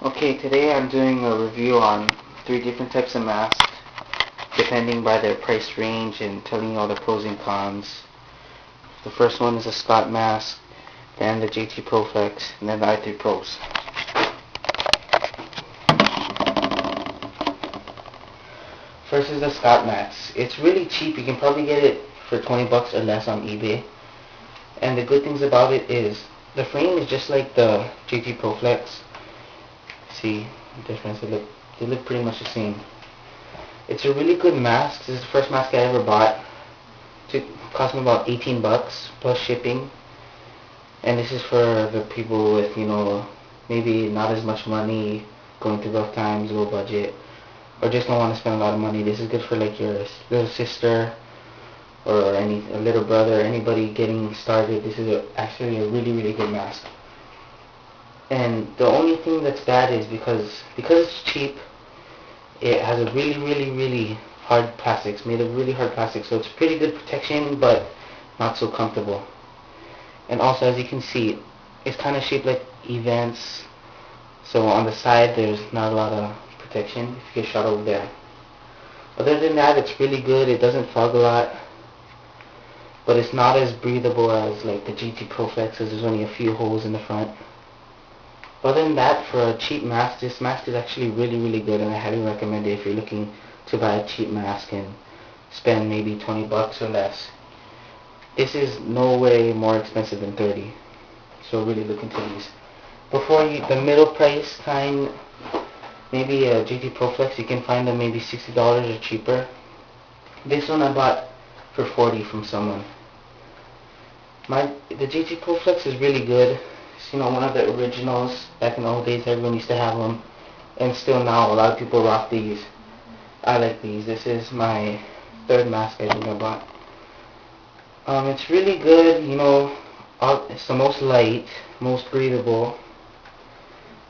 Okay, today I'm doing a review on 3 different types of masks, depending by their price range and telling you all the pros and cons. The first one is a Scott mask, then the JT Proflex, and then the i3 Pros. First is the Scott mask. It's really cheap. You can probably get it for 20 bucks or less on eBay. And the good things about it is the frame is just like the JT Proflex. See the difference? They look pretty much the same. It's a really good mask. This is the first mask I ever bought. It cost me about 18 bucks plus shipping. And this is for the people with, maybe not as much money, going through rough times, low budget, or just don't want to spend a lot of money. This is good for like your little sister or a little brother, anybody getting started. This is actually a really, really good mask. And the only thing that's bad is because it's cheap, it has a really, really, really hard plastic. It's made of really hard plastic, so it's pretty good protection, but not so comfortable. And also, as you can see, it's kind of shaped like events. So on the side, there's not a lot of protection if you get shot over there. Other than that, it's really good. It doesn't fog a lot, but it's not as breathable as like the GT Proflex, because there's only a few holes in the front. Other than that, for a cheap mask, this mask is actually really, really good, and I highly recommend it if you're looking to buy a cheap mask and spend maybe 20 bucks or less. This is no way more expensive than 30, so really look into these. The middle price kind, maybe a GT Proflex, you can find them maybe $60 or cheaper. This one I bought for 40 from someone. The GT Proflex is really good. It's, one of the originals. Back in the old days, everyone used to have them, and still now a lot of people rock these. I like these. This is my third mask I think I bought. It's really good. It's the most light, most breathable.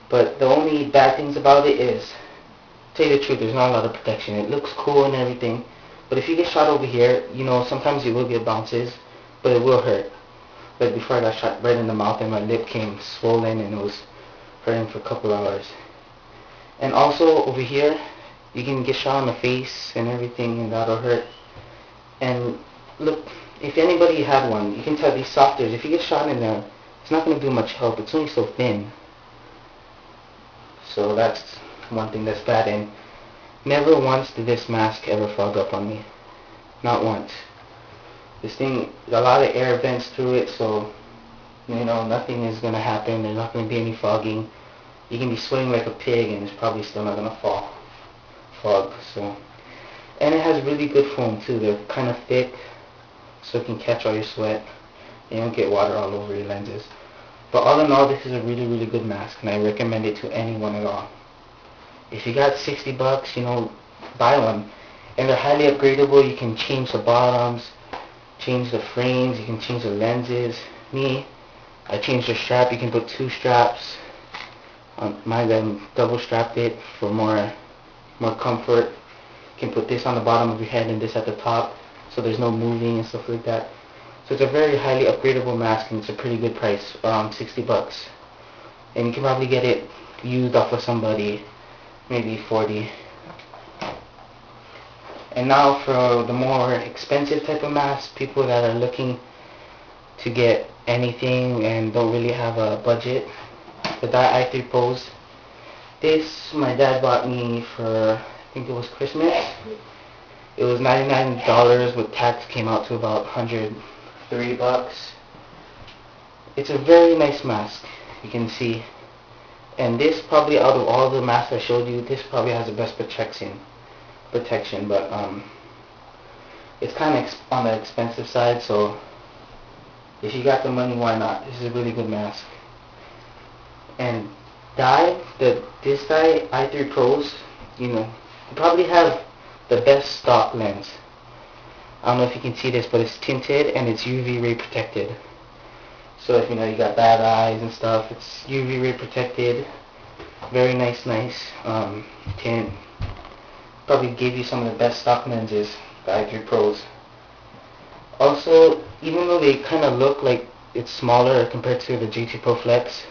But the only bad things about it is, to tell you the truth, there's not a lot of protection. It looks cool and everything, but if you get shot over here, sometimes you will get bounces, but it will hurt. Like before, I got shot right in the mouth and my lip came swollen and it was hurting for a couple hours. And also over here, you can get shot in the face and everything, and that'll hurt. And look, if anybody had one, you can tell these softers, if you get shot in there, it's not going to do much help. It's only so thin. So that's one thing that's bad. And never once did this mask ever fog up on me. Not once. This thing, a lot of air vents through it, so nothing is going to happen. There's not going to be any fogging. You can be sweating like a pig and it's probably still not going to fog. So, and it has really good foam too. They're kind of thick, so it can catch all your sweat. You don't get water all over your lenses. But all in all, this is a really, really good mask, and I recommend it to anyone at all. If you got 60 bucks, buy one. And they're highly upgradable. You can change the bottoms, change the frames, you can change the lenses. I changed the strap. You can put 2 straps. Mine, I double strapped it for more comfort. You can put this on the bottom of your head and this at the top, so there's no moving and stuff like that. So it's a very highly upgradable mask, and it's a pretty good price, around 60 bucks. And you can probably get it used off of somebody, maybe 40. And now for the more expensive type of mask, people that are looking to get anything and don't really have a budget, the i3 Pros. This my dad bought me for, I think it was Christmas. It was $99 with tax, came out to about 103 bucks. It's a very nice mask, you can see. And this probably, out of all the masks I showed you, this probably has the best protection, but it's kind of on the expensive side, so if you got the money, why not? This is a really good mask. And this i3 Pros, you probably have the best stock lens. I don't know if you can see this, but it's tinted and it's UV ray protected. So if you got bad eyes and stuff, it's UV ray protected. Very nice tint. Probably gave you some of the best stock lenses, the i3 Pros. Also, even though they kind of look like it's smaller compared to the GT Proflex,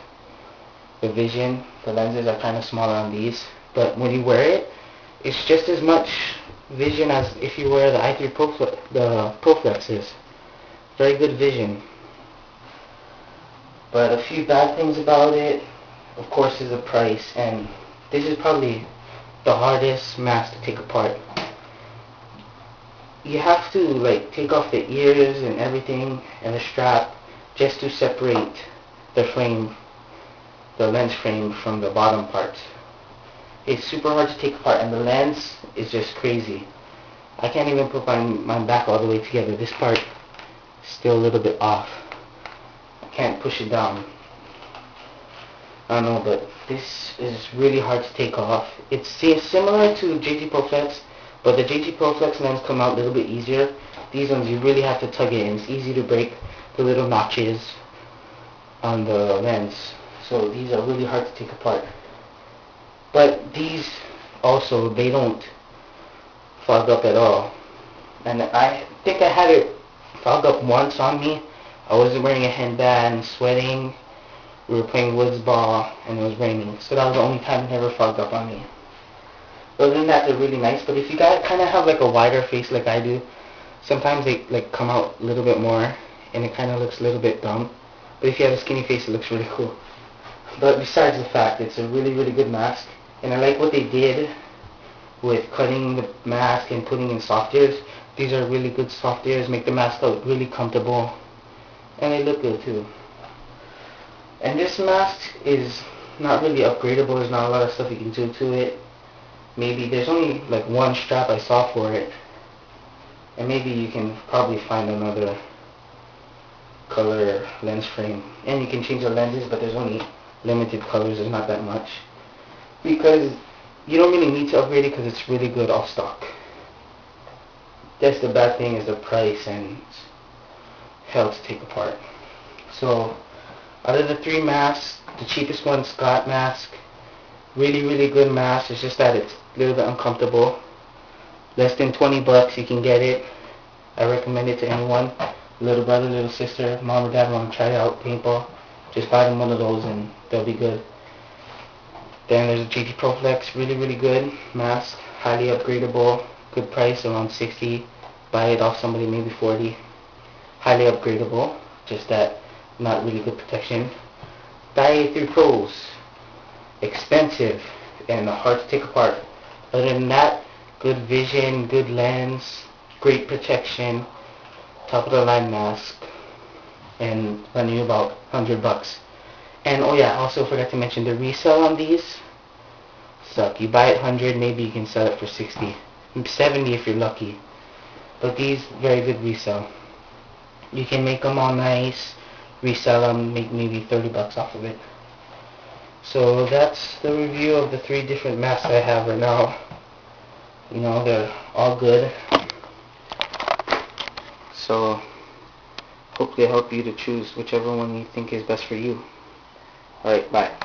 the vision. The lenses are kind of smaller on these, but when you wear it, it's just as much vision as if you wear the i3 the Proflex is. Very good vision. But a few bad things about it, of course, is the price, and this is probably the hardest mask to take apart. You have to like take off the ears and everything and the strap just to separate the frame, the lens frame, from the bottom part. It's super hard to take apart, and the lens is just crazy. I can't even put my back all the way together. This part is still a little bit off. I can't push it down. I don't know, but this is really hard to take off. It's similar to JT Proflex, but the JT Proflex lens come out a little bit easier. These ones you really have to tug it, and it's easy to break the little notches on the lens. So these are really hard to take apart. But these also, they don't fog up at all. And I think I had it fog up once on me. I wasn't wearing a headband, sweating. We were playing woods ball and it was raining. So that was the only time it never fogged up on me. Other than that, they're really nice. But if you guys kind of have like a wider face like I do, sometimes they like come out a little bit more and it kind of looks a little bit dumb. But if you have a skinny face, it looks really cool. But besides the fact, it's a really, really good mask. And I like what they did with cutting the mask and putting in soft ears. These are really good soft ears, make the mask look really comfortable. And they look good too. And this mask is not really upgradable. There's not a lot of stuff you can do to it. Maybe there's only like one strap I saw for it. And maybe you can probably find another color lens frame. And you can change the lenses, but there's only limited colors. There's not that much. Because you don't really need to upgrade it because it's really good off stock. That's the bad thing, is the price and hell to take apart. So out of the three masks, the cheapest one, Scott mask. Really, really good mask. It's just that it's a little bit uncomfortable. Less than 20 bucks, you can get it. I recommend it to anyone. Little brother, little sister, mom or dad want to try out paintball. Just buy them one of those and they'll be good. Then there's a JT Proflex, really, really good mask. Highly upgradable. Good price, around 60. Buy it off somebody, maybe 40. Highly upgradable. Just that not really good protection. i3 Pros. Expensive and hard to take apart. Other than that, good vision, good lens, great protection, top of the line mask, and running you about 100 bucks. And oh yeah, also forgot to mention the resale on these suck. You buy it 100, maybe you can sell it for 60, 70 if you're lucky. But these, very good resale. You can make them all nice, resell them, make maybe 30 bucks off of it. So that's the review of the three different masks I have right now. You know, they're all good. So hopefully I help you to choose whichever one you think is best for you. Alright, bye.